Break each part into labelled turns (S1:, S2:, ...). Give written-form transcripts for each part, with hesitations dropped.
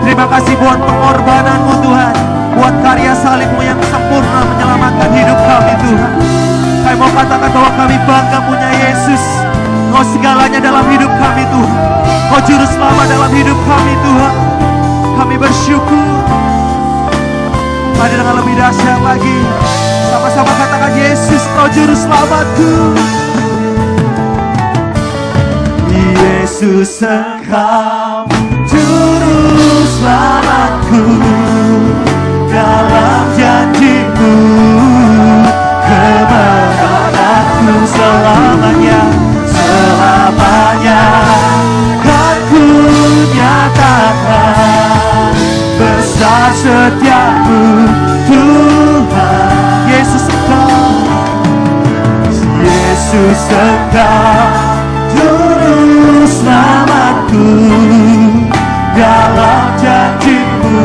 S1: Terima kasih buat pengorbanan-Mu Tuhan, buat karya salib-Mu yang sempurna menyelamatkan hidup kami Tuhan. Kami mau katakan bahwa kami bangga punya Yesus. Kau segalanya dalam hidup kami Tuhan. Kau juru selamat dalam hidup kami Tuhan. Kami bersyukur. Mari dengan lebih dahsyat lagi, sama-sama katakan, Yesus Kau juru selamatku. Yesus Engkau juru selamatku, dalam janji-Mu kemenanganku selamanya, selamanya kan ku nyatakan besar setia-Mu Tuhan. Yesus Engkau, Yesus Engkau juru selamatku, dalam janji-Mu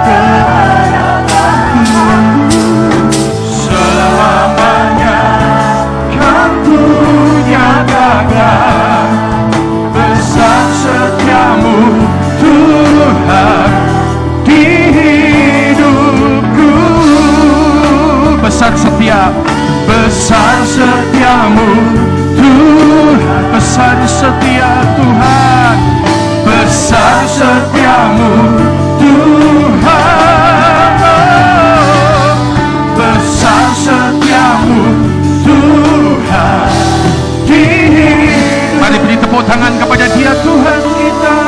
S1: kemenanganku selamanya kan ku nyatakan besar setia-Mu Tuhan di hidupku. Besar setia, besar setia-Mu Tuhan, besar setia Tuhan, besar setia-Mu Tuhan, besar setia-Mu Tuhan. Mari beri tepuk tangan kepada Dia, Tuhan kita.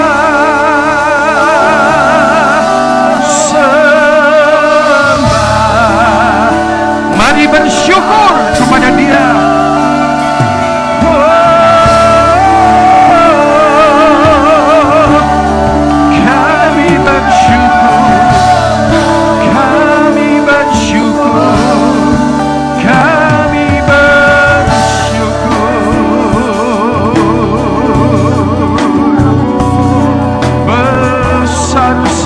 S1: Sembah, mari bersyukur kepada Dia.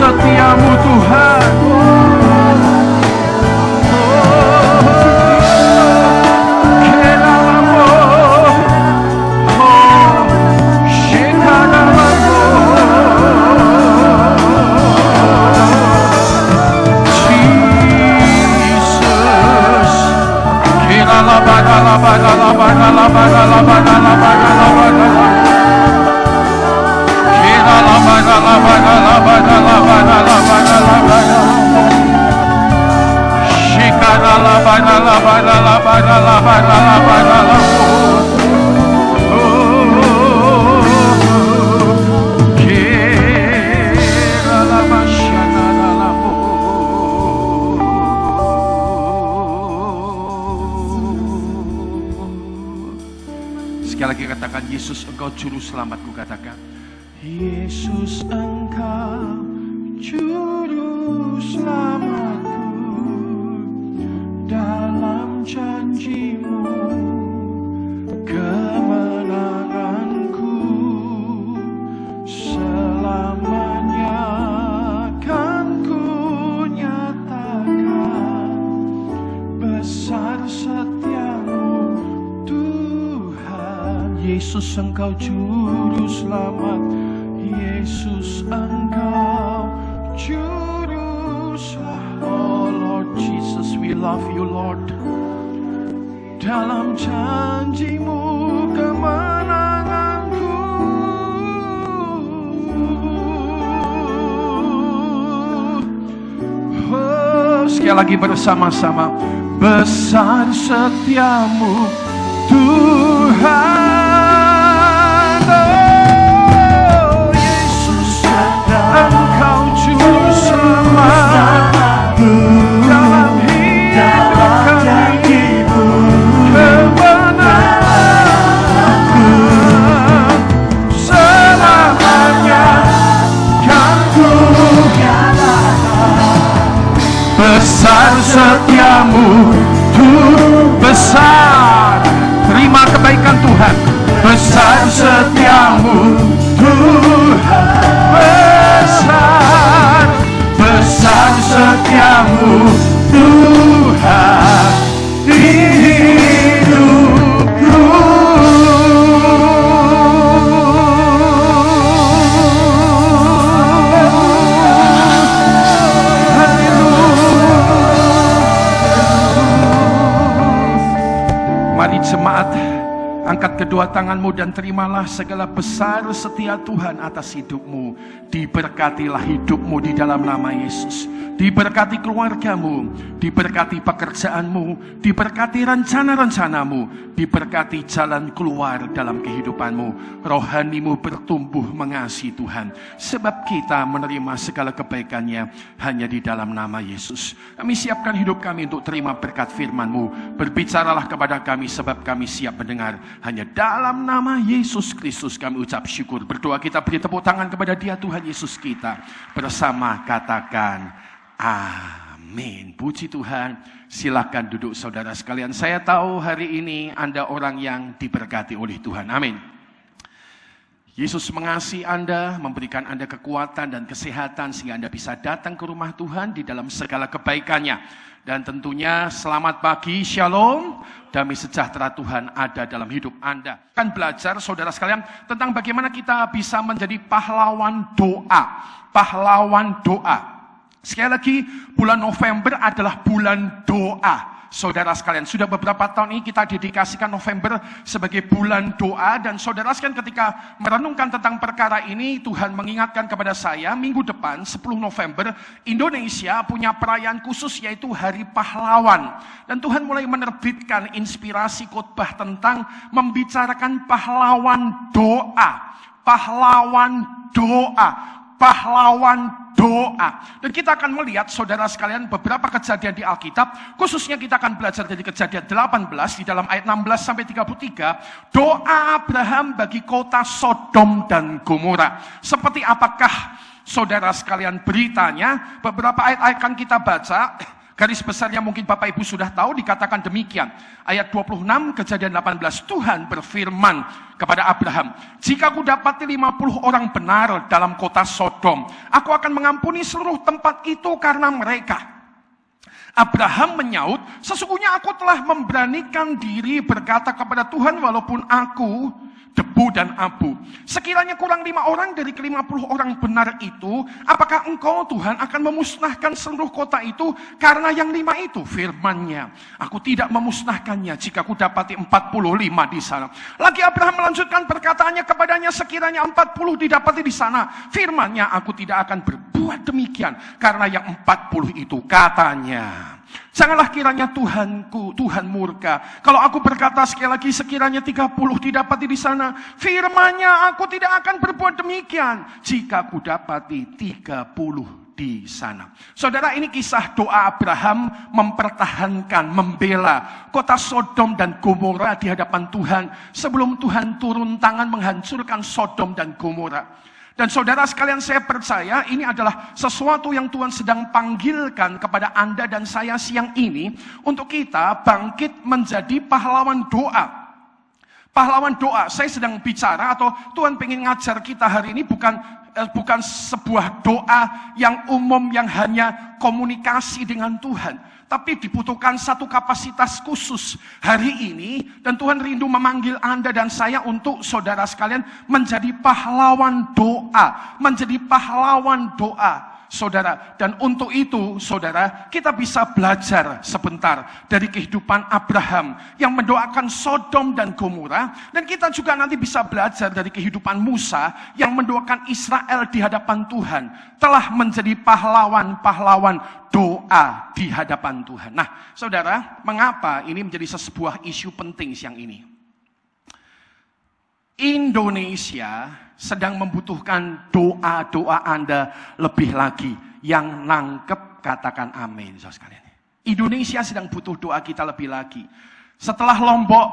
S1: Setiamu Tuhan, sekali lagi katakan, Yesus Engkau juru selamatku. Katakan, Yesus Engkau juru selamatku, dalam janji-Mu kemenanganku selamanya kan ku nyatakan besar setia-Mu Tuhan. Yesus Engkau juru selamat, Yesus Engkau juru selamat. Oh Lord Jesus, we love You Lord. Dalam janji-Mu kemenanganku. Oh, sekali lagi bersama-sama, besar setia-Mu Tuhan. Oh Yesus, Engkau juru selamatku, dalam hidup kami kemenanganku selamanya kan ku nyatakan besar setia-Mu Tuhan. Besar, terima kebaikan Tuhan. Besar setia-Mu Tuhan, besar, besar setia-Mu Tuhan di hidupku.
S2: Angkat kedua tanganmu dan terimalah segala besar setia Tuhan atas hidupmu. Diberkatilah hidupmu di dalam nama Yesus. Diberkati keluargamu, diberkati pekerjaanmu, diberkati rencana-rencanamu, diberkati jalan keluar dalam kehidupanmu. Rohanimu bertumbuh mengasihi Tuhan. Sebab kita menerima segala kebaikannya hanya di dalam nama Yesus. Kami siapkan hidup kami untuk terima berkat firman-Mu. Berbicaralah kepada kami sebab kami siap mendengar. Hanya dalam nama Yesus Kristus kami ucap syukur. Berdoa kita beri tepuk tangan kepada Dia Tuhan Yesus kita. Bersama katakan amin. Puji Tuhan. Silakan duduk saudara sekalian. Saya tahu hari ini Anda orang yang diberkati oleh Tuhan. Amin. Yesus mengasihi Anda, memberikan Anda kekuatan dan kesehatan sehingga Anda bisa datang ke rumah Tuhan di dalam segala kebaikannya. Dan tentunya selamat pagi, shalom, damai sejahtera Tuhan ada dalam hidup Anda. Akan belajar saudara sekalian tentang bagaimana kita bisa menjadi pahlawan doa. Pahlawan doa. Sekali lagi, bulan November adalah bulan doa. Saudara sekalian, sudah beberapa tahun ini kita dedikasikan November sebagai bulan doa. Dan saudara sekalian ketika merenungkan tentang perkara ini, Tuhan mengingatkan kepada saya, minggu depan 10 November, Indonesia punya perayaan khusus yaitu Hari Pahlawan. Dan Tuhan mulai menerbitkan inspirasi khotbah tentang membicarakan pahlawan doa. Pahlawan doa. Pahlawan doa. Dan kita akan melihat saudara sekalian beberapa kejadian di Alkitab. Khususnya kita akan belajar dari kejadian 18 di dalam ayat 16 sampai 33. Doa Abraham bagi kota Sodom dan Gomora. Seperti apakah saudara sekalian beritanya? Beberapa ayat-ayat akan kita baca. Garis besarnya mungkin Bapak Ibu sudah tahu, dikatakan demikian. Ayat 26 kejadian 18. Tuhan berfirman kepada Abraham, jika aku dapati 50 orang benar dalam kota Sodom, aku akan mengampuni seluruh tempat itu karena mereka. Abraham menyaut, sesungguhnya aku telah memberanikan diri berkata kepada Tuhan, walaupun aku debu dan abu. Sekiranya kurang 5 orang dari ke-50 orang benar itu, apakah engkau Tuhan akan memusnahkan seluruh kota itu karena yang 5 itu? Firman-Nya, aku tidak memusnahkannya jika aku dapati 45 di sana. Lagi Abraham melanjutkan perkataannya kepadanya, sekiranya 40 didapati di sana. Firman-Nya, aku tidak akan berbuat demikian karena yang 40 itu, katanya. Janganlah kiranya Tuhan murka. Kalau aku berkata sekali lagi, sekiranya 30 didapati di sana. Firman-Nya, aku tidak akan berbuat demikian jika aku dapati 30 di sana. Saudara, ini kisah doa Abraham mempertahankan, membela kota Sodom dan Gomora di hadapan Tuhan sebelum Tuhan turun tangan menghancurkan Sodom dan Gomora. Dan saudara sekalian, saya percaya ini adalah sesuatu yang Tuhan sedang panggilkan kepada Anda dan saya siang ini untuk kita bangkit menjadi pahlawan doa. Pahlawan doa, saya sedang bicara atau Tuhan pengen ngajar kita hari ini bukan sebuah doa yang umum yang hanya komunikasi dengan Tuhan. Tapi dibutuhkan satu kapasitas khusus hari ini. Dan Tuhan rindu memanggil Anda dan saya untuk saudara sekalian menjadi pahlawan doa. Menjadi pahlawan doa, saudara. Dan untuk itu, saudara, kita bisa belajar sebentar dari kehidupan Abraham yang mendoakan Sodom dan Gomora. Dan kita juga nanti bisa belajar dari kehidupan Musa yang mendoakan Israel di hadapan Tuhan. Telah menjadi pahlawan-pahlawan doa di hadapan Tuhan. Nah, saudara, mengapa ini menjadi sebuah isu penting siang ini? Indonesia sedang membutuhkan doa-doa Anda lebih lagi. Yang nangkep katakan amin, saudara sekalian. Indonesia sedang butuh doa kita lebih lagi. Setelah Lombok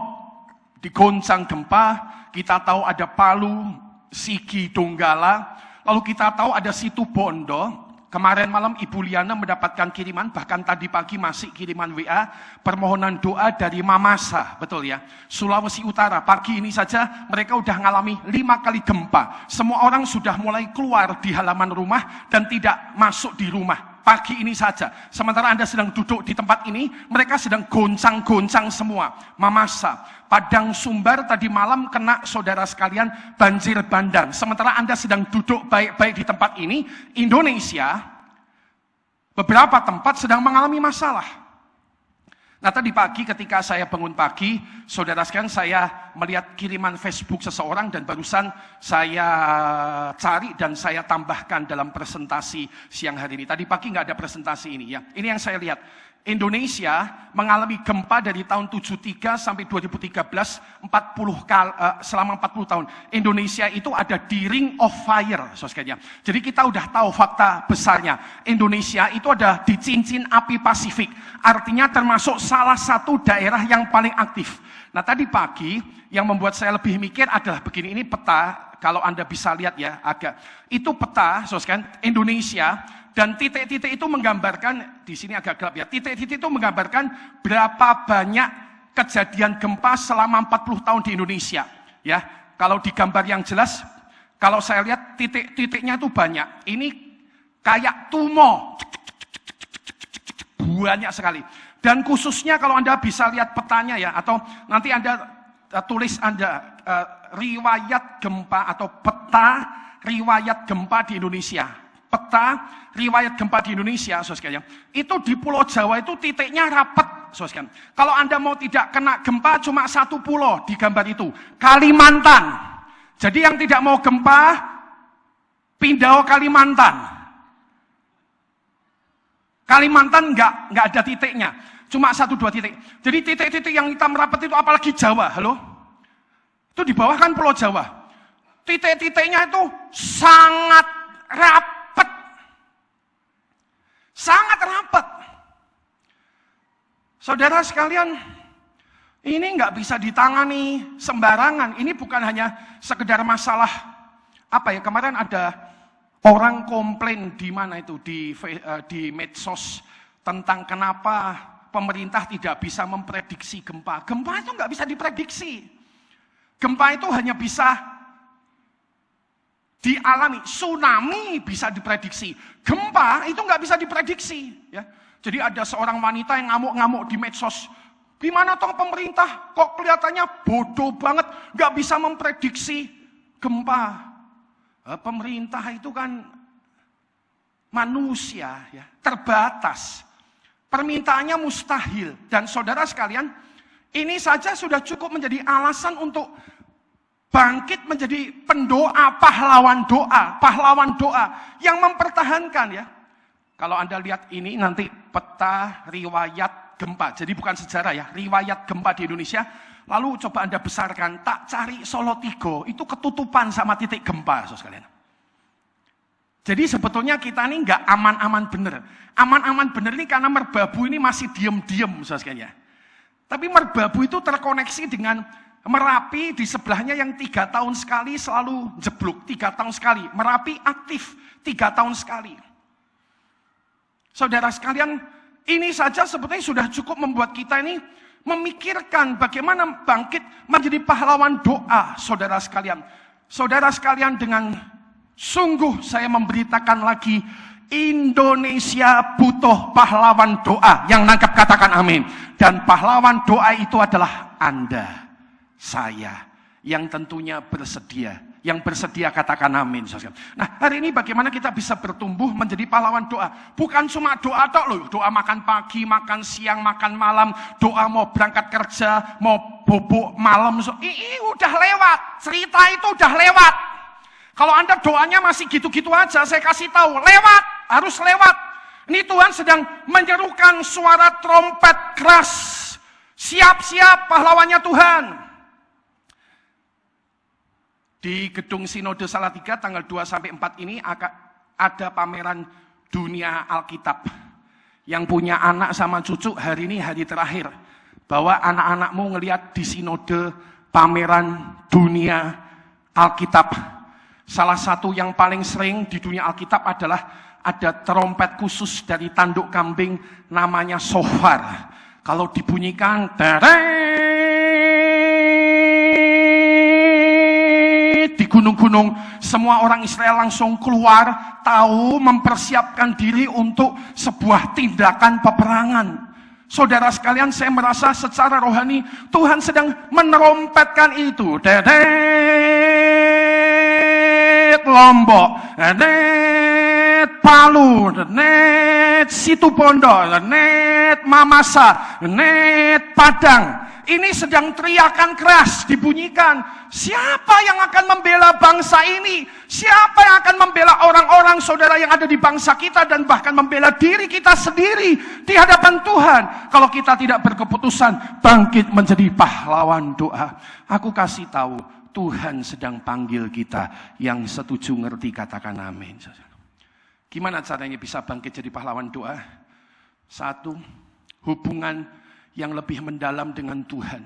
S2: digoncang gempa, kita tahu ada Palu, Sigi, Donggala, lalu kita tahu ada Situ Bondo. Kemarin malam Ibu Liana mendapatkan kiriman, bahkan tadi pagi masih kiriman WA, permohonan doa dari Mamasa, betul ya, Sulawesi Utara. Pagi ini saja mereka sudah mengalami 5 kali gempa. Semua orang sudah mulai keluar di halaman rumah dan tidak masuk di rumah. Pagi ini saja, sementara Anda sedang duduk di tempat ini, mereka sedang goncang-goncang semua. Mamasa, Padang Sumbar tadi malam kena saudara sekalian banjir bandang. Sementara Anda sedang duduk baik-baik di tempat ini, Indonesia beberapa tempat sedang mengalami masalah. Nah tadi pagi ketika saya bangun pagi, saudara sekalian saya melihat kiriman Facebook seseorang dan barusan saya cari dan saya tambahkan dalam presentasi siang hari ini. Tadi pagi nggak ada presentasi ini ya. Ini yang saya lihat. Indonesia mengalami gempa dari tahun 73 sampai 2013, selama 40 tahun. Indonesia itu ada di Ring of Fire, saudara. Jadi kita udah tahu fakta besarnya. Indonesia itu ada di cincin api Pasifik. Artinya termasuk salah satu daerah yang paling aktif. Nah tadi pagi yang membuat saya lebih mikir adalah begini, ini peta, kalau Anda bisa lihat ya itu peta, saudara, Indonesia. Dan titik-titik itu menggambarkan, di sini agak gelap ya, titik-titik itu menggambarkan berapa banyak kejadian gempa selama 40 tahun di Indonesia. Ya, kalau di gambar yang jelas, kalau saya lihat titik-titiknya itu banyak. Ini kayak tumor, banyak sekali. Dan khususnya kalau Anda bisa lihat petanya ya, atau nanti Anda tulis riwayat gempa atau peta riwayat gempa di Indonesia. Peta riwayat gempa di Indonesia, saudara, itu di Pulau Jawa itu titiknya rapat, saudara. Kalau Anda mau tidak kena gempa cuma satu pulau di gambar itu, Kalimantan. Jadi yang tidak mau gempa pindah ke Kalimantan. Kalimantan nggak ada titiknya, cuma 1-2 titik. Jadi titik-titik yang hitam rapat itu apalagi Jawa, halo? Itu di bawah kan Pulau Jawa. Titik-titiknya itu sangat rapat. Sangat rapat. Saudara sekalian, ini nggak bisa ditangani sembarangan. Ini bukan hanya sekedar masalah kemarin ada orang komplain di mana itu di medsos tentang kenapa pemerintah tidak bisa memprediksi gempa. Gempa itu nggak bisa diprediksi. Gempa itu hanya bisa dialami. Tsunami bisa diprediksi, gempa itu nggak bisa diprediksi ya. Jadi ada seorang wanita yang ngamuk-ngamuk di medsos, gimana toh pemerintah kok kelihatannya bodoh banget nggak bisa memprediksi gempa. Pemerintah itu kan manusia ya, terbatas, permintaannya mustahil. Dan saudara sekalian, ini saja sudah cukup menjadi alasan untuk bangkit menjadi pendoa, pahlawan doa yang mempertahankan ya. Kalau Anda lihat ini nanti peta riwayat gempa, jadi bukan sejarah ya, riwayat gempa di Indonesia. Lalu coba Anda besarkan, tak cari Solo Tigo, itu ketutupan sama titik gempa, saudara sekalian. Jadi sebetulnya kita ini nggak aman-aman bener. Aman-aman bener ini karena merbabu ini masih diem-diem, saudara sekalian. Tapi merbabu itu terkoneksi dengan Merapi di sebelahnya yang 3 tahun sekali selalu jeblok, 3 tahun sekali. Merapi aktif 3 tahun sekali. Saudara sekalian, ini saja sebetulnya sudah cukup membuat kita ini memikirkan bagaimana bangkit menjadi pahlawan doa, saudara sekalian. Saudara sekalian, dengan sungguh saya memberitakan lagi, Indonesia butuh pahlawan doa. Yang nangkep katakan amin. Dan pahlawan doa itu adalah Anda, saya, yang tentunya bersedia. Yang bersedia katakan amin. Nah hari ini bagaimana kita bisa bertumbuh menjadi pahlawan doa. Bukan cuma doa tok loh. Doa makan pagi, makan siang, makan malam. Doa mau berangkat kerja, mau bobok malam. Udah lewat. Cerita itu udah lewat. Kalau Anda doanya masih gitu-gitu aja, saya kasih tahu, lewat. Harus lewat. Ini Tuhan sedang menyerukan suara trompet keras. Siap-siap pahlawannya Tuhan. Di Gedung Sinode Salatiga tanggal 2-4 ini ada pameran dunia Alkitab. Yang punya anak sama cucu, hari ini hari terakhir. Bahwa anak-anakmu ngelihat di Sinode pameran dunia Alkitab. Salah satu yang paling sering di dunia Alkitab adalah ada trompet khusus dari tanduk kambing namanya shofar. Kalau dibunyikan, di gunung-gunung, semua orang Israel langsung keluar, tahu mempersiapkan diri untuk sebuah tindakan peperangan. Saudara sekalian, saya merasa secara rohani Tuhan sedang menerompetkan itu. Dedet Lombok, dedet net Palu, net Situbondo, net Mamasa, net Padang. Ini sedang teriakan keras dibunyikan. Siapa yang akan membela bangsa ini? Siapa yang akan membela orang-orang saudara yang ada di bangsa kita dan bahkan membela diri kita sendiri di hadapan Tuhan? Kalau kita tidak berkeputusan bangkit menjadi pahlawan doa. Aku kasih tahu, Tuhan sedang panggil kita. Yang setuju ngerti katakan amin. Gimana caranya bisa bangkit jadi pahlawan doa? Satu, hubungan yang lebih mendalam dengan Tuhan.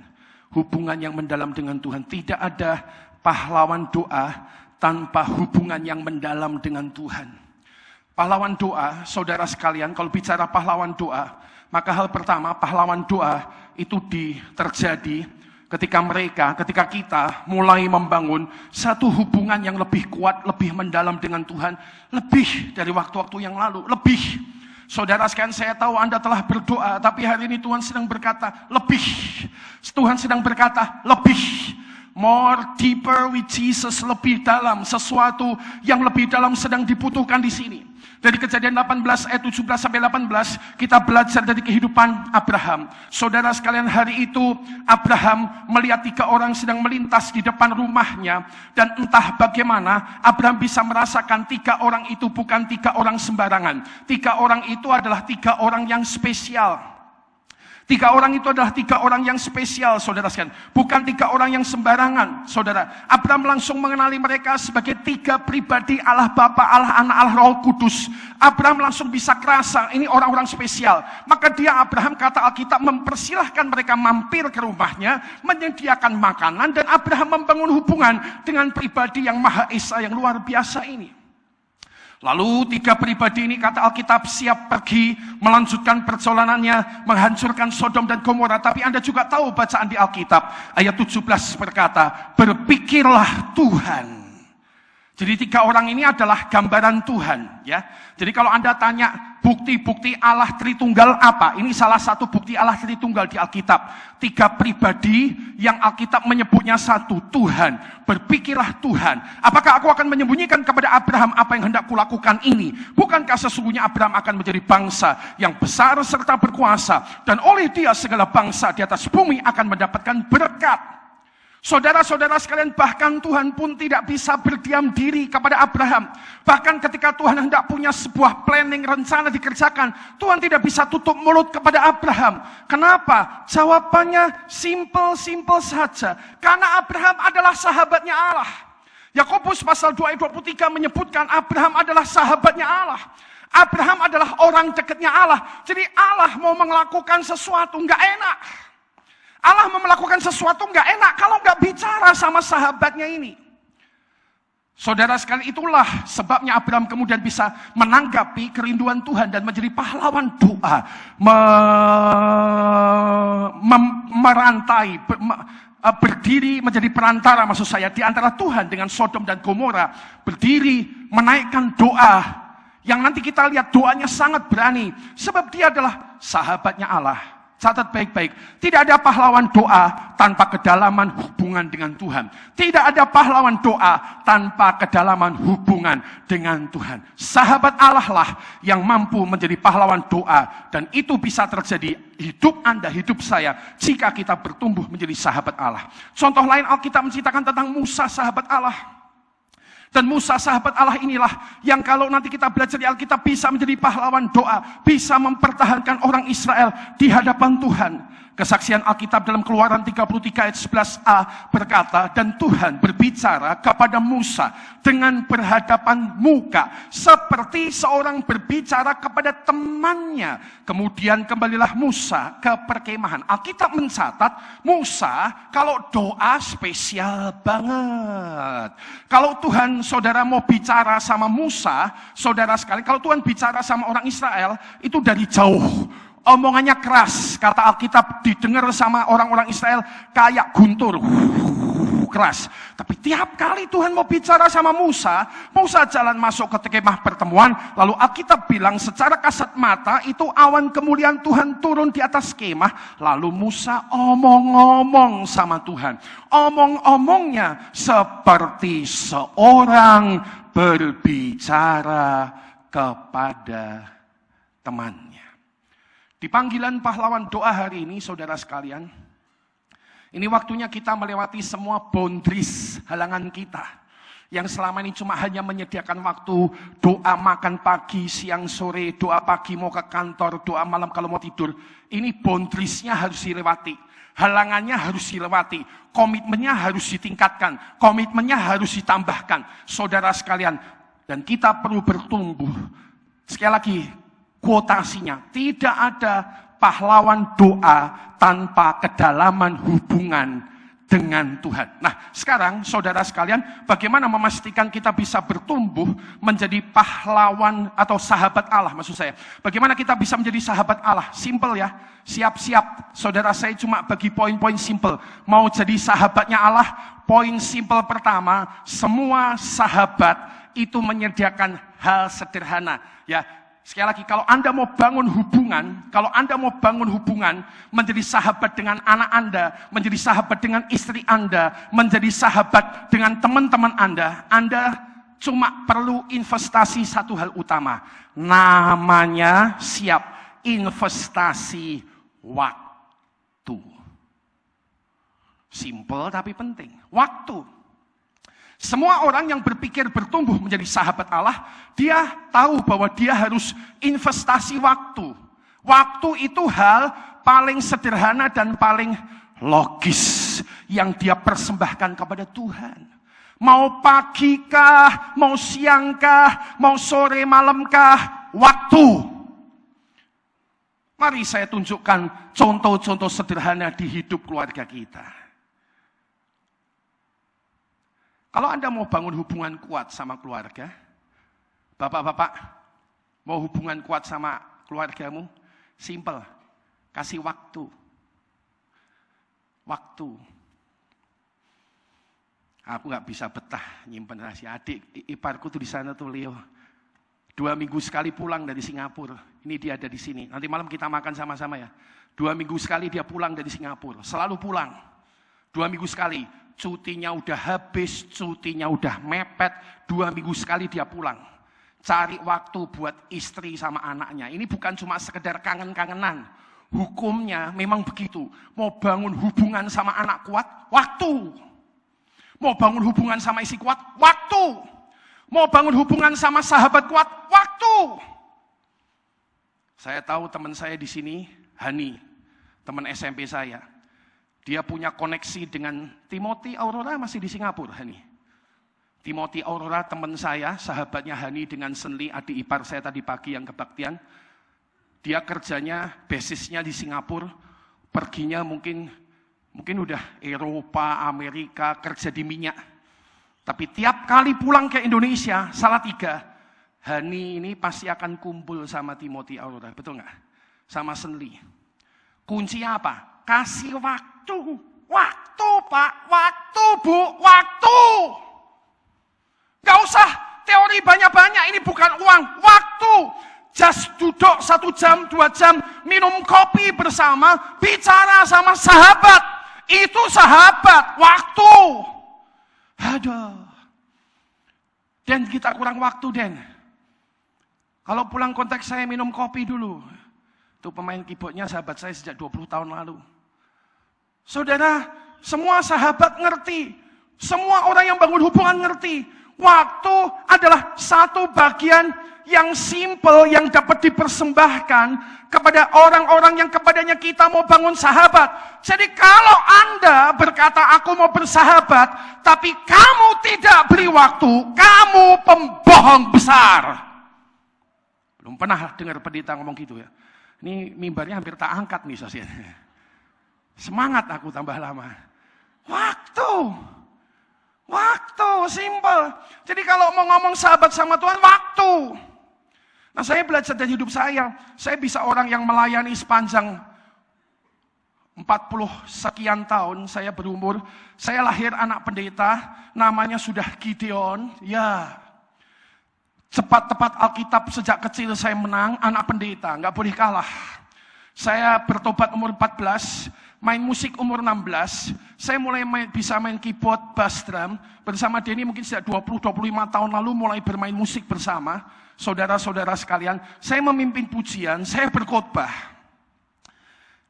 S2: Hubungan yang mendalam dengan Tuhan. Tidak ada pahlawan doa tanpa hubungan yang mendalam dengan Tuhan. Pahlawan doa, saudara sekalian, kalau bicara pahlawan doa, maka hal pertama, pahlawan doa itu terjadi ketika kita mulai membangun satu hubungan yang lebih kuat, lebih mendalam dengan Tuhan, lebih dari waktu-waktu yang lalu, lebih. Saudara sekalian, saya tahu Anda telah berdoa, tapi hari ini Tuhan sedang berkata, lebih. Tuhan sedang berkata, lebih. More deeper with Jesus, lebih dalam. Sesuatu yang lebih dalam sedang dibutuhkan di sini. Dari Kejadian 18 ayat 17 sampai 18, kita belajar dari kehidupan Abraham. Saudara sekalian, hari itu Abraham melihat 3 orang sedang melintas di depan rumahnya. Dan entah bagaimana Abraham bisa merasakan 3 orang itu bukan 3 orang sembarangan. 3 orang itu adalah 3 orang yang spesial. 3 orang itu adalah 3 orang yang spesial, saudara sekalian. Bukan 3 orang yang sembarangan, saudara. Abraham langsung mengenali mereka sebagai 3 pribadi Allah Bapa, Allah Anak, Allah Roh Kudus. Abraham langsung bisa kerasa, ini orang-orang spesial. Maka Abraham, kata Alkitab, mempersilahkan mereka mampir ke rumahnya, menyediakan makanan, dan Abraham membangun hubungan dengan pribadi yang Maha Esa, yang luar biasa ini. Lalu 3 pribadi ini, kata Alkitab, siap pergi melanjutkan perjalanannya, menghancurkan Sodom dan Gomora. Tapi Anda juga tahu bacaan di Alkitab, ayat 17 berkata, berpikirlah Tuhan. Jadi 3 orang ini adalah gambaran Tuhan, ya. Jadi kalau Anda tanya bukti-bukti Allah Tritunggal apa? Ini salah satu bukti Allah Tritunggal di Alkitab. 3 pribadi yang Alkitab menyebutnya satu, Tuhan. Berpikirlah Tuhan. Apakah aku akan menyembunyikan kepada Abraham apa yang hendak kulakukan ini? Bukankah sesungguhnya Abraham akan menjadi bangsa yang besar serta berkuasa, dan oleh dia segala bangsa di atas bumi akan mendapatkan berkat. Saudara-saudara sekalian, bahkan Tuhan pun tidak bisa berdiam diri kepada Abraham. Bahkan ketika Tuhan hendak punya sebuah planning, rencana dikerjakan, Tuhan tidak bisa tutup mulut kepada Abraham. Kenapa? Jawabannya simple saja. Karena Abraham adalah sahabatnya Allah. Yakobus pasal 2 ayat 23 menyebutkan Abraham adalah sahabatnya Allah. Abraham adalah orang dekatnya Allah. Jadi Allah mau melakukan sesuatu nggak enak. Allah mau melakukan sesuatu nggak enak kalau nggak bicara sama sahabatnya ini. Saudara sekalian, itulah sebabnya Abraham kemudian bisa menanggapi kerinduan Tuhan dan menjadi pahlawan doa, merantai, berdiri menjadi perantara, maksud saya, di antara Tuhan dengan Sodom dan Gomora, berdiri menaikkan doa yang nanti kita lihat doanya sangat berani, sebab dia adalah sahabatnya Allah. Catat baik-baik, tidak ada pahlawan doa tanpa kedalaman hubungan dengan Tuhan. Tidak ada pahlawan doa tanpa kedalaman hubungan dengan Tuhan. Sahabat Allah lah yang mampu menjadi pahlawan doa. Dan itu bisa terjadi hidup Anda, hidup saya, jika kita bertumbuh menjadi sahabat Allah. Contoh lain, Alkitab menceritakan tentang Musa, sahabat Allah. Dan Musa, sahabat Allah inilah yang kalau nanti kita belajar di Alkitab bisa menjadi pahlawan doa, bisa mempertahankan orang Israel di hadapan Tuhan. Kesaksian Alkitab dalam Keluaran 33 ayat 11a berkata, dan Tuhan berbicara kepada Musa dengan berhadapan muka, seperti seorang berbicara kepada temannya. Kemudian kembalilah Musa ke perkemahan. Alkitab mencatat, Musa kalau doa spesial banget. Kalau Tuhan, saudara, mau bicara sama Musa, saudara sekalian, kalau Tuhan bicara sama orang Israel, itu dari jauh. Omongannya keras, kata Alkitab, didengar sama orang-orang Israel kayak guntur, keras. Tapi tiap kali Tuhan mau bicara sama Musa, Musa jalan masuk ke kemah pertemuan, lalu Alkitab bilang secara kasat mata itu awan kemuliaan Tuhan turun di atas kemah, lalu Musa omong-omong sama Tuhan. Omong-omongnya seperti seorang berbicara kepada temannya. Di panggilan pahlawan doa hari ini, saudara sekalian, ini waktunya kita melewati semua boundaries, halangan kita. Yang selama ini cuma hanya menyediakan waktu doa makan pagi, siang, sore, doa pagi mau ke kantor, doa malam kalau mau tidur. Ini boundariesnya harus dilewati. Halangannya harus dilewati. Komitmennya harus ditingkatkan. Komitmennya harus ditambahkan. Saudara sekalian, dan kita perlu bertumbuh. Sekali lagi, kuotasinya. Tidak ada pahlawan doa tanpa kedalaman hubungan dengan Tuhan. Nah, sekarang saudara sekalian, bagaimana memastikan kita bisa bertumbuh menjadi pahlawan atau sahabat Allah maksud saya. Bagaimana kita bisa menjadi sahabat Allah? Simple ya. Siap-siap. Saudara, saya cuma bagi poin-poin simple. Mau jadi sahabatnya Allah, poin simple pertama, semua sahabat itu menyediakan hal sederhana, ya. Sekali lagi, kalau Anda mau bangun hubungan, menjadi sahabat dengan anak Anda, menjadi sahabat dengan istri Anda, menjadi sahabat dengan teman-teman Anda cuma perlu investasi satu hal utama. Namanya investasi waktu. Simple tapi penting. Waktu. Semua orang yang berpikir bertumbuh menjadi sahabat Allah, dia tahu bahwa dia harus investasi waktu. Waktu itu hal paling sederhana dan paling logis yang dia persembahkan kepada Tuhan. Mau pagi kah, mau siang kah, mau sore malam kah, waktu. Mari saya tunjukkan contoh-contoh sederhana di hidup keluarga kita. Kalau Anda mau bangun hubungan kuat sama keluarga, bapak-bapak, mau hubungan kuat sama keluargamu, simple, kasih waktu. Waktu. Aku gak bisa betah nyimpen rahasia. Adik iparku tuh di sana tuh, Leo. 2 minggu sekali pulang dari Singapura. Ini dia ada di sini. Nanti malam kita makan sama-sama ya. 2 minggu sekali dia pulang dari Singapura. Selalu pulang. 2 minggu sekali. Cutinya udah habis, cutinya udah mepet, 2 minggu sekali dia pulang. Cari waktu buat istri sama anaknya. Ini bukan cuma sekedar kangen-kangenan. Hukumnya memang begitu. Mau bangun hubungan sama anak kuat, waktu. Mau bangun hubungan sama istri kuat, waktu. Mau bangun hubungan sama sahabat kuat, waktu. Saya tahu teman saya di sini, Hani, teman SMP saya. Dia punya koneksi dengan Timothy Aurora, masih di Singapura, Hani. Timothy Aurora teman saya, sahabatnya Hani dengan Senli, adik ipar saya tadi pagi yang kebaktian. Dia kerjanya, basisnya di Singapura, perginya mungkin udah Eropa, Amerika, kerja di minyak. Tapi tiap kali pulang ke Indonesia, Salatiga, Hani ini pasti akan kumpul sama Timothy Aurora, betul nggak? Sama Senli. Kuncinya apa? Kasih waktu. Waktu, Pak. Waktu, Bu. Waktu. Gak usah teori banyak-banyak. Ini bukan uang. Waktu. Just duduk 1 jam, 2 jam. Minum kopi bersama. Bicara sama sahabat. Itu sahabat. Waktu. Aduh. Dan kita kurang waktu, Den. Kalau pulang kontak saya minum kopi dulu. Itu pemain keyboardnya sahabat saya sejak 20 tahun lalu. Saudara, semua sahabat ngerti. Semua orang yang bangun hubungan ngerti. Waktu adalah satu bagian yang simple yang dapat dipersembahkan kepada orang-orang yang kepadanya kita mau bangun sahabat. Jadi kalau Anda berkata aku mau bersahabat, tapi kamu tidak beri waktu, kamu pembohong besar. Belum pernah dengar pendeta ngomong gitu ya. Ini mimbarnya hampir tak angkat nih sosial. Semangat aku tambah lama. Waktu, simple. Jadi kalau mau ngomong sahabat sama Tuhan, waktu. Nah, saya belajar dari hidup saya bisa orang yang melayani sepanjang 40 sekian tahun saya berumur. Saya lahir anak pendeta, namanya sudah Gideon. Ya, cepat-tepat Alkitab sejak kecil saya menang, anak pendeta, nggak boleh kalah. Saya bertobat umur 14, main musik umur 16, saya mulai bisa main keyboard, bass drum. Bersama Denny mungkin sejak 20-25 tahun lalu mulai bermain musik bersama. Saudara-saudara sekalian, saya memimpin pujian, saya berkhotbah.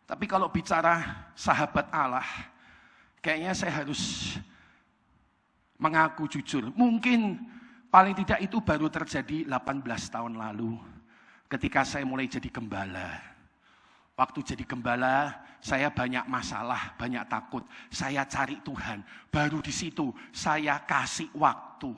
S2: Tapi kalau bicara sahabat Allah, kayaknya saya harus mengaku jujur. Mungkin paling tidak itu baru terjadi 18 tahun lalu. Ketika saya mulai jadi gembala. Waktu jadi gembala, saya banyak masalah, banyak takut. Saya cari Tuhan. Baru di situ saya kasih waktu.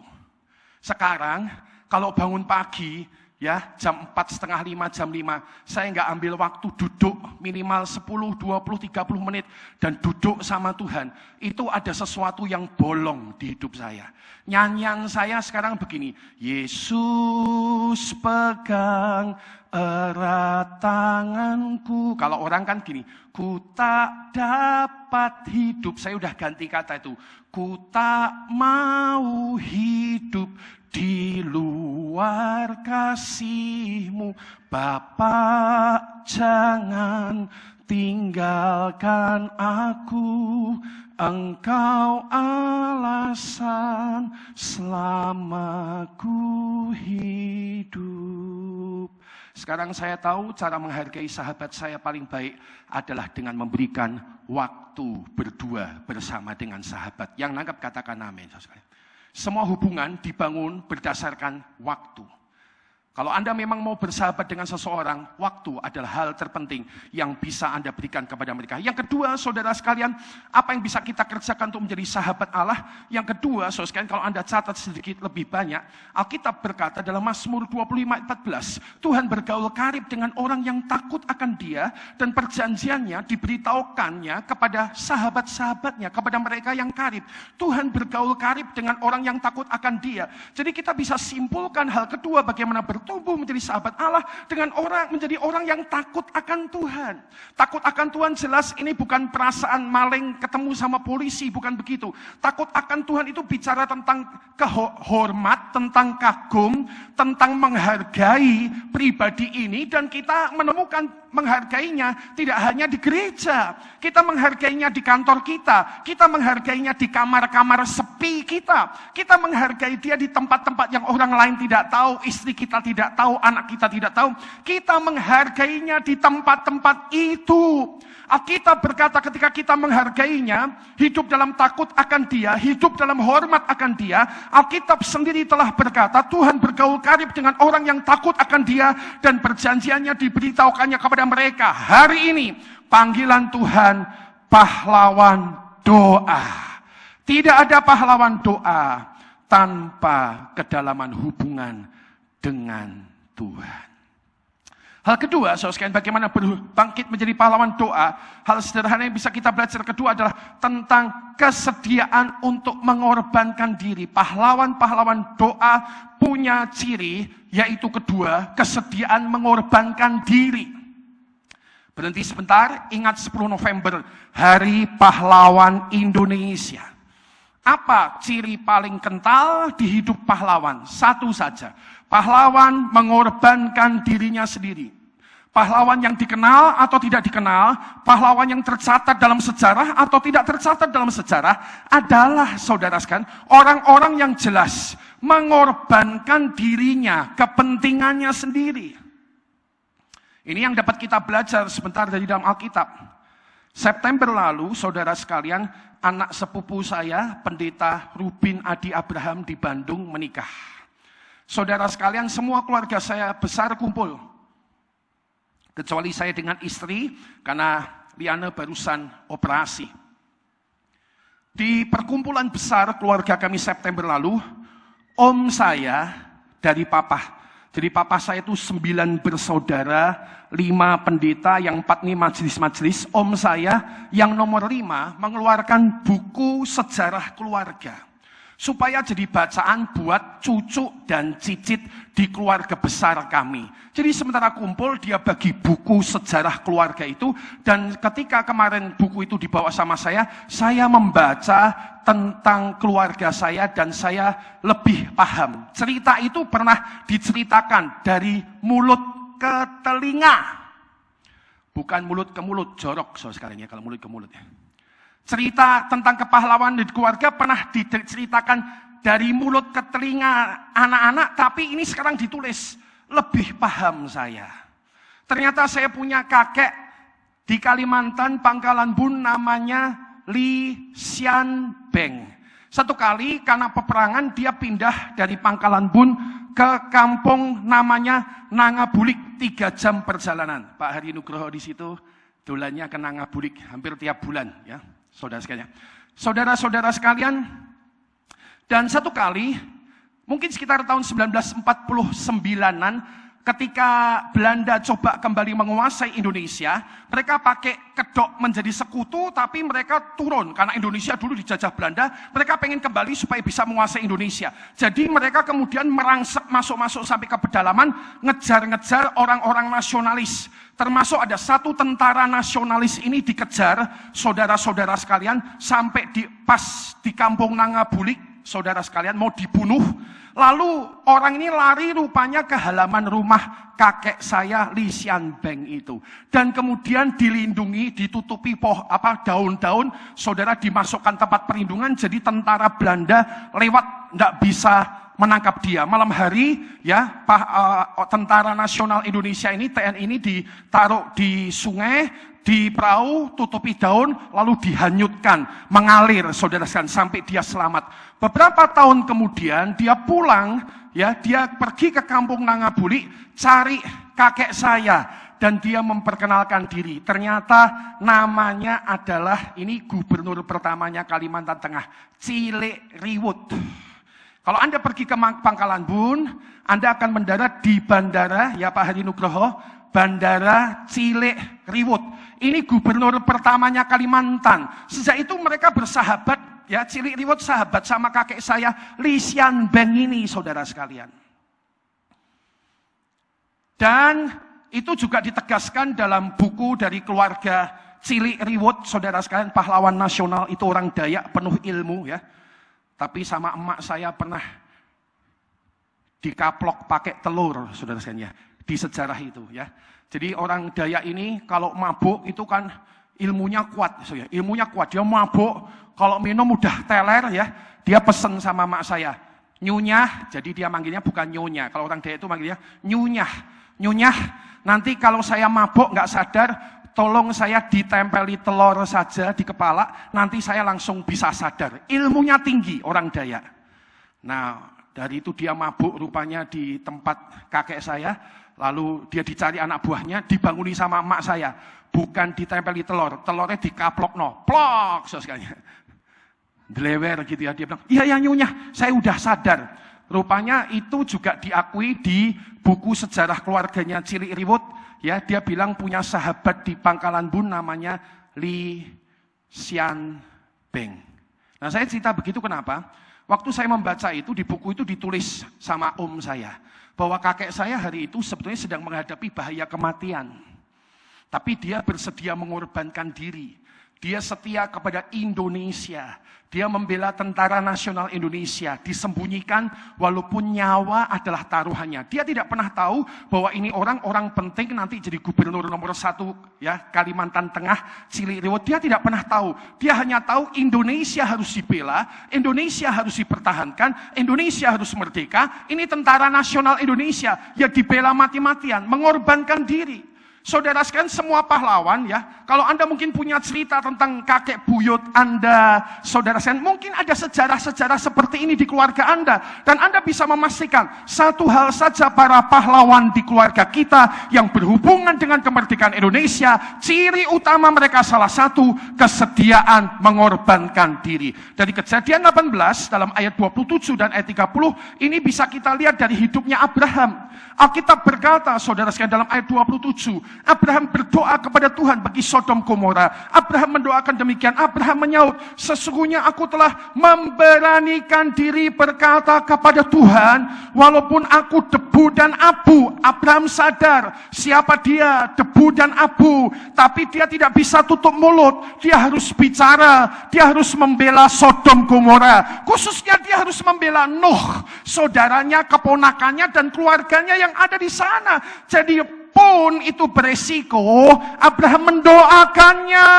S2: Sekarang, kalau bangun pagi, ya jam 4, setengah 5, jam 5, saya nggak ambil waktu duduk minimal 10, 20, 30 menit dan duduk sama Tuhan. Itu ada sesuatu yang bolong di hidup saya. Nyanyian saya sekarang begini, Yesus pegang erat tanganku. Kalau orang kan gini, ku tak dapat hidup. Saya udah ganti kata itu. Ku tak mau hidup di luar kasih-Mu. Bapa, jangan tinggalkan aku. Engkau alasan selamaku hidup. Sekarang saya tahu cara menghargai sahabat saya paling baik adalah dengan memberikan waktu berdua bersama dengan sahabat. Yang nangkap katakan amin. Semua hubungan dibangun berdasarkan waktu. Kalau Anda memang mau bersahabat dengan seseorang, waktu adalah hal terpenting yang bisa Anda berikan kepada mereka. Yang kedua, saudara sekalian, apa yang bisa kita kerjakan untuk menjadi sahabat Allah? Yang kedua, saudara sekalian, kalau Anda catat sedikit lebih banyak, Alkitab berkata dalam Mazmur 25:14, Tuhan bergaul karib dengan orang yang takut akan Dia, dan perjanjiannya diberitahukannya kepada sahabat-sahabatnya, kepada mereka yang karib. Tuhan bergaul karib dengan orang yang takut akan Dia. Jadi kita bisa simpulkan hal kedua, bagaimana bertumbuh menjadi sahabat Allah dengan menjadi orang yang takut akan Tuhan. Takut akan Tuhan jelas ini bukan perasaan maling ketemu sama polisi, bukan begitu. Takut akan Tuhan itu bicara tentang kehormat, tentang kagum, tentang menghargai pribadi ini, dan kita menemukan menghargainya tidak hanya di gereja, kita menghargainya di kantor kita menghargainya di kamar-kamar sepi kita menghargai dia di tempat-tempat yang orang lain tidak tahu, istri kita tidak tahu, anak kita tidak tahu, kita menghargainya di tempat-tempat itu. Alkitab berkata ketika kita menghargainya, hidup dalam takut akan Dia, hidup dalam hormat akan Dia, Alkitab sendiri telah berkata Tuhan bergaul karib dengan orang yang takut akan Dia, dan perjanjiannya diberitahukannya kepada mereka. Hari ini panggilan Tuhan pahlawan doa. Tidak ada pahlawan doa tanpa kedalaman hubungan dengan Tuhan. Hal kedua, saudara sekalian, bagaimana bangkit menjadi pahlawan doa. Hal sederhana yang bisa kita belajar kedua adalah tentang kesediaan untuk mengorbankan diri. Pahlawan-pahlawan doa punya ciri, yaitu kedua, kesediaan mengorbankan diri. Berhenti sebentar, ingat 10 November, Hari Pahlawan Indonesia. Apa ciri paling kental di hidup pahlawan? Satu saja. Pahlawan mengorbankan dirinya sendiri. Pahlawan yang dikenal atau tidak dikenal, pahlawan yang tercatat dalam sejarah atau tidak tercatat dalam sejarah, adalah, saudara sekalian, orang-orang yang jelas mengorbankan dirinya, kepentingannya sendiri. Ini yang dapat kita belajar sebentar dari dalam Alkitab. September lalu, saudara sekalian, anak sepupu saya, Pendeta Rubin Adi Abraham di Bandung menikah. Saudara sekalian, semua keluarga saya besar kumpul. Kecuali saya dengan istri, karena Liana barusan operasi. Di perkumpulan besar keluarga kami September lalu, om saya dari papa. Jadi papa saya itu 9 bersaudara, 5 pendeta, yang 4 ini majelis-majelis. Om saya yang nomor 5 mengeluarkan buku sejarah keluarga. Supaya jadi bacaan buat cucu dan cicit di keluarga besar kami. Jadi sementara kumpul, dia bagi buku sejarah keluarga itu. Dan ketika kemarin buku itu dibawa sama saya membaca tentang keluarga saya dan saya lebih paham. Cerita itu pernah diceritakan dari mulut ke telinga. Bukan mulut ke mulut, jorok sekalian ya kalau mulut ke mulut ya. Cerita tentang kepahlawanan di keluarga pernah diceritakan dari mulut ke telinga anak-anak, tapi ini sekarang ditulis, lebih paham saya. Ternyata saya punya kakek di Kalimantan, Pangkalan Bun, namanya Li Xian Beng. Satu kali karena peperangan dia pindah dari Pangkalan Bun ke kampung namanya Nangabulik, 3 jam perjalanan. Pak Hari Nugroho di situ dolannya ke Nangabulik hampir tiap bulan ya, saudara sekalian. Saudara-saudara sekalian, dan satu kali mungkin sekitar tahun 1949-an ketika Belanda coba kembali menguasai Indonesia, mereka pakai kedok menjadi sekutu, tapi mereka turun karena Indonesia dulu dijajah Belanda. Mereka pengen kembali supaya bisa menguasai Indonesia. Jadi mereka kemudian merangsek masuk-masuk sampai ke pedalaman, ngejar-ngejar orang-orang nasionalis. Termasuk ada satu tentara nasionalis ini dikejar, saudara-saudara sekalian, sampai pas di kampung Nangabulik, saudara sekalian, mau dibunuh. Lalu orang ini lari rupanya ke halaman rumah kakek saya Li Xian Beng itu. Dan kemudian dilindungi, ditutupi daun-daun, saudara dimasukkan tempat perlindungan, jadi tentara Belanda lewat nggak bisa menangkap dia. Malam hari ya, Tentara Nasional Indonesia ini, TNI ini ditaruh di sungai, di perahu, tutupi daun, lalu dihanyutkan, mengalir saudara sekalian sampai dia selamat. Beberapa tahun kemudian dia pulang, ya, dia pergi ke kampung Nangabulik cari kakek saya dan dia memperkenalkan diri. Ternyata namanya adalah ini gubernur pertamanya Kalimantan Tengah, Cilik Riwut. Kalau Anda pergi ke Pangkalan Bun, Anda akan mendarat di bandara, ya Pak Hari Nugroho, Bandara Cilik Riwut. Ini gubernur pertamanya Kalimantan. Sejak itu mereka bersahabat, ya, Cilik Riwut sahabat sama kakek saya Li Xian Beng ini, saudara sekalian. Dan itu juga ditegaskan dalam buku dari keluarga Cilik Riwut, saudara sekalian, pahlawan nasional itu orang Dayak penuh ilmu ya. Tapi sama emak saya pernah dikaplok pakai telur, saudara sekalian ya, di sejarah itu ya. Jadi orang Dayak ini kalau mabuk itu kan ilmunya kuat, so ya. Ilmunya kuat, dia mabuk, kalau minum udah teler ya, dia pesen sama emak saya, nyunyah, jadi dia manggilnya bukan nyonya, kalau orang Dayak itu manggilnya nyunyah. Nyunyah, nanti kalau saya mabuk nggak sadar, tolong saya ditempeli telur saja di kepala, nanti saya langsung bisa sadar. Ilmunya tinggi orang Dayak. Nah, dari itu dia mabuk rupanya di tempat kakek saya, lalu dia dicari anak buahnya, dibanguni sama emak saya. Bukan ditempeli telur, telurnya dikaplok, no, plok, sekali. Delewer gitu ya, dia bilang, iya nyunyah, saya udah sadar. Rupanya itu juga diakui di buku sejarah keluarganya Cilik Riwut. Ya, dia bilang punya sahabat di Pangkalan Bun namanya Li Xian Beng. Nah, saya cerita begitu kenapa? Waktu saya membaca itu, di buku itu ditulis sama om saya, bahwa kakek saya hari itu sebetulnya sedang menghadapi bahaya kematian. Tapi dia bersedia mengorbankan diri. Dia setia kepada Indonesia. Dia membela Tentara Nasional Indonesia. Disembunyikan walaupun nyawa adalah taruhannya. Dia tidak pernah tahu bahwa ini orang penting nanti jadi gubernur nomor 1 ya, Kalimantan Tengah, Cilik Riwut. Dia tidak pernah tahu. Dia hanya tahu Indonesia harus dibela, Indonesia harus dipertahankan, Indonesia harus merdeka. Ini Tentara Nasional Indonesia yang dibela mati-matian, mengorbankan diri. Saudara sekalian, semua pahlawan ya, kalau Anda mungkin punya cerita tentang kakek buyut Anda, saudara sekalian, mungkin ada sejarah-sejarah seperti ini di keluarga Anda. Dan Anda bisa memastikan, satu hal saja para pahlawan di keluarga kita yang berhubungan dengan kemerdekaan Indonesia, ciri utama mereka salah satu, kesediaan mengorbankan diri. Dari Kejadian 18 dalam ayat 27 dan ayat 30, ini bisa kita lihat dari hidupnya Abraham. Alkitab berkata, saudara sekalian, dalam ayat 27, Abraham berdoa kepada Tuhan bagi Sodom Gomora. Abraham mendoakan demikian. Abraham menyaut, sesungguhnya aku telah memberanikan diri berkata kepada Tuhan, walaupun aku debu dan abu. Abraham sadar siapa dia, debu dan abu. Tapi dia tidak bisa tutup mulut. Dia harus bicara. Dia harus membela Sodom Gomora. Khususnya dia harus membela Nuh, saudaranya, keponakannya, dan keluarganya yang ada di sana. Jadi pun itu beresiko, Abraham mendoakannya.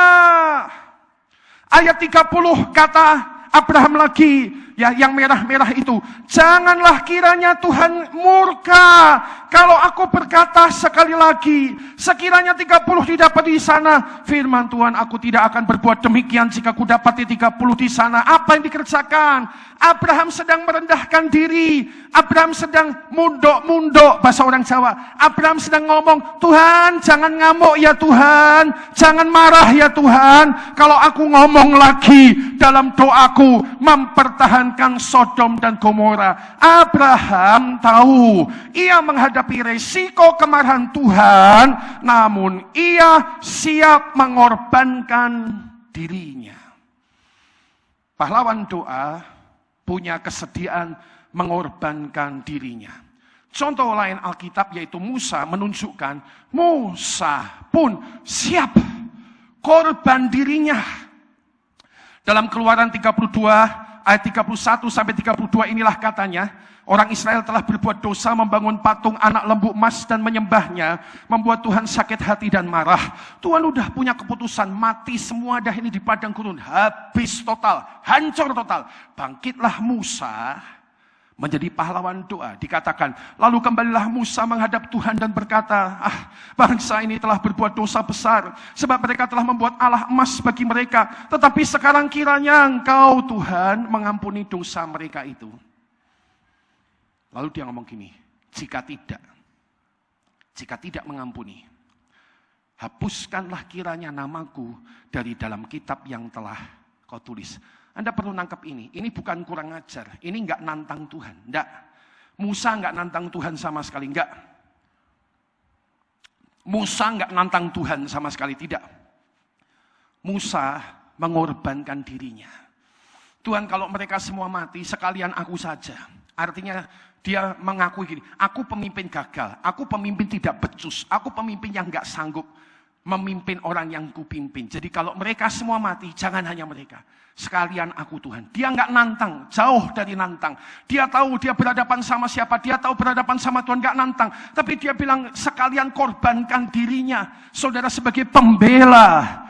S2: Ayat 30 kata Abraham lagi, ya yang merah-merah itu, janganlah kiranya Tuhan murka kalau aku berkata sekali lagi, sekiranya 30 didapat di sana. Firman Tuhan, aku tidak akan berbuat demikian jika aku dapati 30 di sana. Apa yang dikerjakan? Abraham sedang merendahkan diri. Abraham sedang mundok-mundok, bahasa orang Jawa. Abraham sedang ngomong, Tuhan jangan ngamuk ya Tuhan, jangan marah ya Tuhan, kalau aku ngomong lagi dalam doaku mempertahankan Sodom dan Gomora. Abraham tahu ia menghadapi resiko kemarahan Tuhan, namun ia siap mengorbankan dirinya. Pahlawan doa punya kesediaan mengorbankan dirinya. Contoh lain Alkitab yaitu Musa menunjukkan Musa pun siap korban dirinya. Dalam Keluaran 32 ayat 31 sampai 32 inilah katanya, orang Israel telah berbuat dosa membangun patung anak lembu emas dan menyembahnya, membuat Tuhan sakit hati dan marah. Tuhan udah punya keputusan, mati semua dah ini di padang gurun, habis total, hancur total. Bangkitlah Musa menjadi pahlawan doa. Dikatakan, lalu kembalilah Musa menghadap Tuhan dan berkata, bangsa ini telah berbuat dosa besar, sebab mereka telah membuat Allah emas bagi mereka. Tetapi sekarang kiranya Engkau Tuhan mengampuni dosa mereka itu. Lalu dia ngomong gini, jika tidak mengampuni, hapuskanlah kiranya namaku dari dalam kitab yang telah kau tulis. Anda perlu nangkep ini. Ini bukan kurang ajar. Ini enggak nantang Tuhan. Enggak. Musa enggak nantang Tuhan sama sekali. Enggak. Musa enggak nantang Tuhan sama sekali. Tidak. Musa mengorbankan dirinya. Tuhan, kalau mereka semua mati, sekalian aku saja. Artinya dia mengakui gini, aku pemimpin gagal. Aku pemimpin tidak becus. Aku pemimpin yang enggak sanggup memimpin orang yang kupimpin. Jadi kalau mereka semua mati, jangan hanya mereka. Sekalian aku Tuhan. Dia enggak nantang, jauh dari nantang. Dia tahu dia berhadapan sama siapa, dia tahu berhadapan sama Tuhan, enggak nantang. Tapi dia bilang sekalian korbankan dirinya. Saudara, sebagai pembela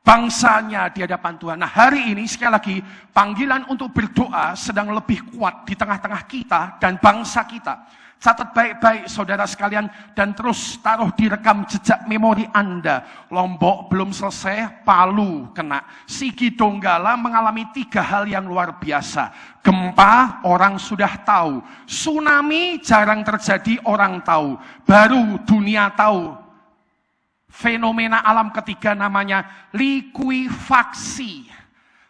S2: bangsanya di hadapan Tuhan. Nah, hari ini sekali lagi panggilan untuk berdoa sedang lebih kuat di tengah-tengah kita dan bangsa kita. Catat baik-baik saudara sekalian dan terus taruh di rekam jejak memori Anda. Lombok belum selesai, Palu kena. Sigi Donggala mengalami 3 hal yang luar biasa. Gempa orang sudah tahu. Tsunami jarang terjadi, orang tahu. Baru dunia tahu. Fenomena alam ketiga namanya likuifaksi.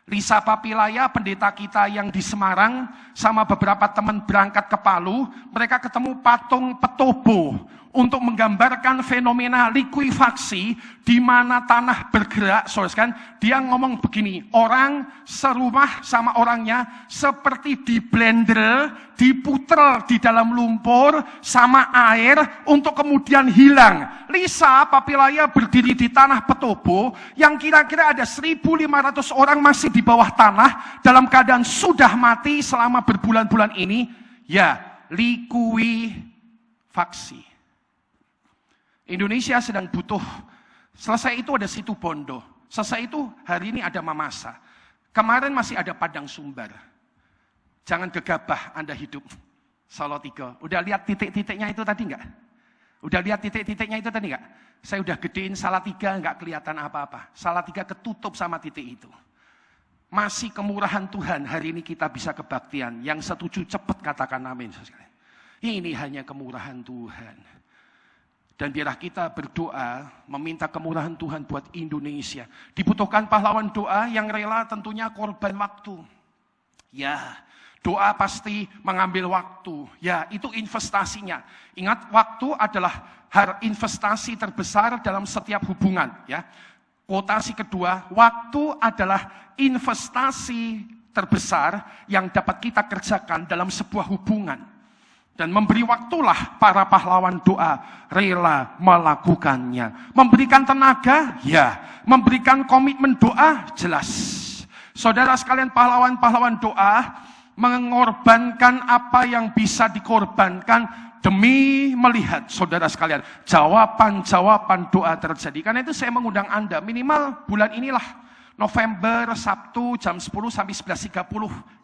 S2: Lisa Papilaya, pendeta kita yang di Semarang, sama beberapa teman berangkat ke Palu, mereka ketemu patung Petobo untuk menggambarkan fenomena likuifaksi di mana tanah bergerak. Kan? Dia ngomong begini, orang serumah sama orangnya seperti di blender, diputer di dalam lumpur sama air untuk kemudian hilang. Lisa Papilaya berdiri di tanah Petobo yang kira-kira ada 1.500 orang masih di bawah tanah dalam keadaan sudah mati selama berbulan-bulan ini. Ya, likuifaksi. Indonesia sedang butuh, selesai itu ada Situ Bondo, selesai itu hari ini ada Mamasa, kemarin masih ada Padang Sumbar. Jangan gegabah Anda hidup Salatiga. Udah lihat titik-titiknya itu tadi enggak? Udah lihat titik-titiknya itu tadi enggak? Saya udah gedein Salatiga, enggak kelihatan apa-apa. Salatiga ketutup sama titik itu. Masih kemurahan Tuhan, hari ini kita bisa kebaktian. Yang setuju cepat katakan amin. Ini hanya kemurahan Tuhan. Dan biarlah kita berdoa, meminta kemurahan Tuhan buat Indonesia. Dibutuhkan pahlawan doa yang rela tentunya korban waktu. Ya, doa pasti mengambil waktu. Ya, itu investasinya. Ingat, waktu adalah investasi terbesar dalam setiap hubungan. Ya, Quotasi kedua, waktu adalah investasi terbesar yang dapat kita kerjakan dalam sebuah hubungan. Dan memberi waktulah para pahlawan doa rela melakukannya. Memberikan tenaga, ya. Memberikan komitmen doa, jelas. Saudara sekalian pahlawan-pahlawan doa, mengorbankan apa yang bisa dikorbankan demi melihat saudara sekalian jawaban-jawaban doa terjadi. Karena itu saya mengundang Anda minimal bulan inilah November Sabtu jam 10 sampai 11.30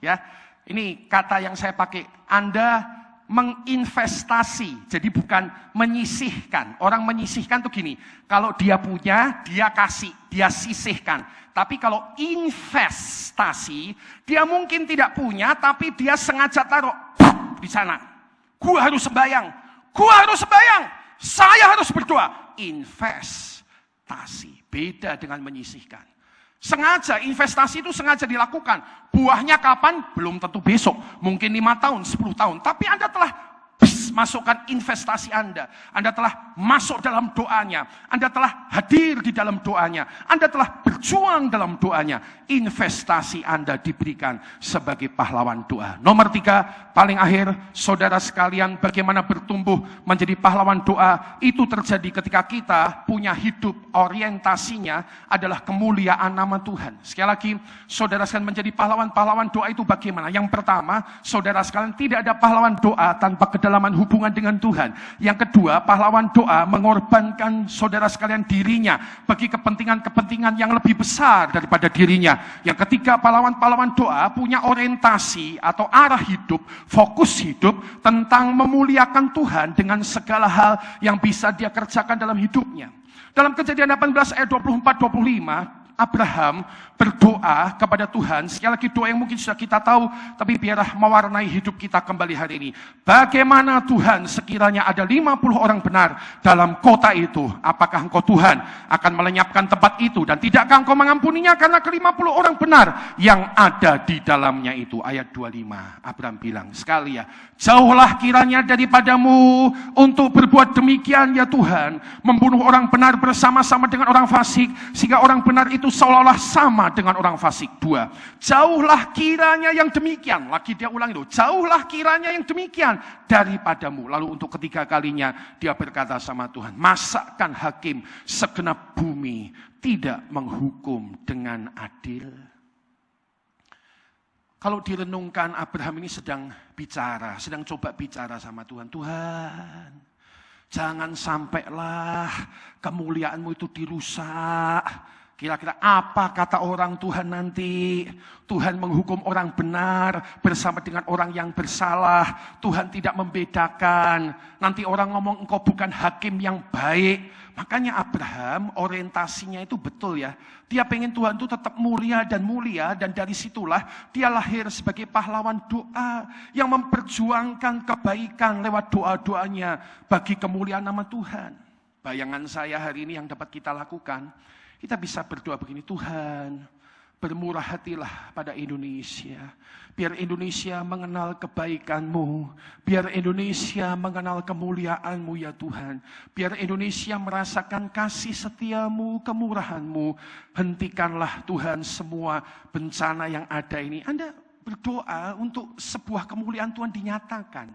S2: ya. Ini kata yang saya pakai. Anda menginvestasi, jadi bukan menyisihkan. Orang menyisihkan tuh gini, kalau dia punya, dia kasih, dia sisihkan. Tapi kalau investasi, dia mungkin tidak punya, tapi dia sengaja taruh di sana. Gua harus sembahyang, saya harus berdoa. Investasi, beda dengan menyisihkan. Sengaja, investasi itu sengaja dilakukan. Buahnya kapan? Belum tentu besok. Mungkin 5 tahun, 10 tahun. Tapi Anda telah masukkan investasi Anda. Anda telah masuk dalam doanya. Anda telah hadir di dalam doanya. Anda telah berjuang dalam doanya. Investasi Anda diberikan sebagai pahlawan doa. Nomor 3, paling akhir, saudara sekalian, bagaimana bertumbuh menjadi pahlawan doa. Itu terjadi ketika kita punya hidup orientasinya adalah kemuliaan nama Tuhan. Sekali lagi, saudara sekalian menjadi pahlawan doa itu bagaimana? Yang pertama, saudara sekalian, tidak ada pahlawan doa tanpa kedalaman hubungan dengan Tuhan. Yang kedua, pahlawan doa mengorbankan saudara sekalian dirinya bagi kepentingan-kepentingan yang lebih besar daripada dirinya. Yang ketiga, pahlawan doa punya orientasi atau arah hidup, fokus hidup tentang memuliakan Tuhan dengan segala hal yang bisa dia kerjakan dalam hidupnya. Dalam Kejadian 18 ayat 24-25, Abraham berdoa kepada Tuhan. Sekali lagi doa yang mungkin sudah kita tahu, tapi biarlah mewarnai hidup kita kembali hari ini. Bagaimana Tuhan sekiranya ada 50 orang benar dalam kota itu, apakah engkau Tuhan akan melenyapkan tempat itu dan tidakkah engkau mengampuninya karena ke-50 orang benar yang ada di dalamnya itu. Ayat 25, Abraham bilang, sekali ya, jauhlah kiranya daripadamu untuk berbuat demikian ya Tuhan, membunuh orang benar bersama-sama dengan orang fasik, sehingga orang benar itu seolah-olah sama dengan orang fasik. 2, jauhlah kiranya yang demikian. Lagi dia ulang itu, jauhlah kiranya yang demikian daripadamu. Lalu untuk ketiga kalinya dia berkata sama Tuhan, masakan hakim segenap bumi tidak menghukum dengan adil? Kalau direnungkan, Abraham ini sedang coba bicara sama Tuhan. Tuhan, jangan sampailah kemuliaanmu itu dirusak. Kira-kira apa kata orang Tuhan nanti? Tuhan menghukum orang benar bersama dengan orang yang bersalah. Tuhan tidak membedakan. Nanti orang ngomong engkau bukan hakim yang baik. Makanya Abraham orientasinya itu betul ya. Dia pengen Tuhan itu tetap mulia, dan dari situlah dia lahir sebagai pahlawan doa yang memperjuangkan kebaikan lewat doa-doanya bagi kemuliaan nama Tuhan. Bayangan saya hari ini yang dapat kita lakukan, kita bisa berdoa begini, Tuhan, bermurah hatilah pada Indonesia. Biar Indonesia mengenal kebaikan-Mu. Biar Indonesia mengenal kemuliaan-Mu ya Tuhan. Biar Indonesia merasakan kasih setia-Mu, kemurahan-Mu. Hentikanlah Tuhan semua bencana yang ada ini. Anda berdoa untuk sebuah kemuliaan Tuhan dinyatakan.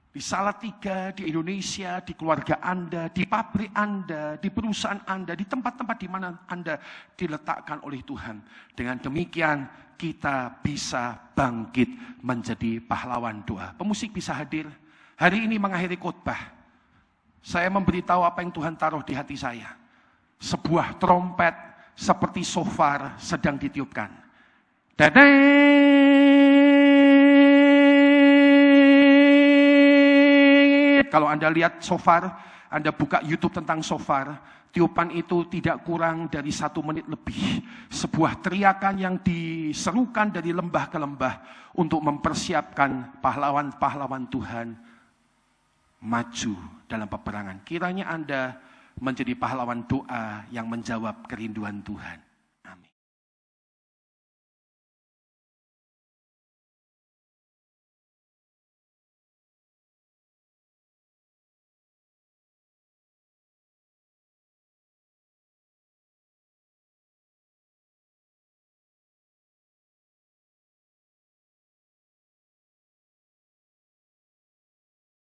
S2: Di Salatiga, di Indonesia, di keluarga Anda, di pabrik Anda, di perusahaan Anda, di tempat-tempat di mana Anda diletakkan oleh Tuhan. Dengan demikian kita bisa bangkit menjadi pahlawan doa. Pemusik bisa hadir. Hari ini mengakhiri khotbah, saya memberitahu apa yang Tuhan taruh di hati saya. Sebuah trompet seperti shofar sedang ditiupkan. Kalau Anda lihat shofar, Anda buka YouTube tentang shofar, tiupan itu tidak kurang dari 1 menit lebih. Sebuah teriakan yang diserukan dari lembah ke lembah untuk mempersiapkan pahlawan-pahlawan Tuhan maju dalam peperangan. Kiranya Anda menjadi pahlawan doa yang menjawab kerinduan Tuhan.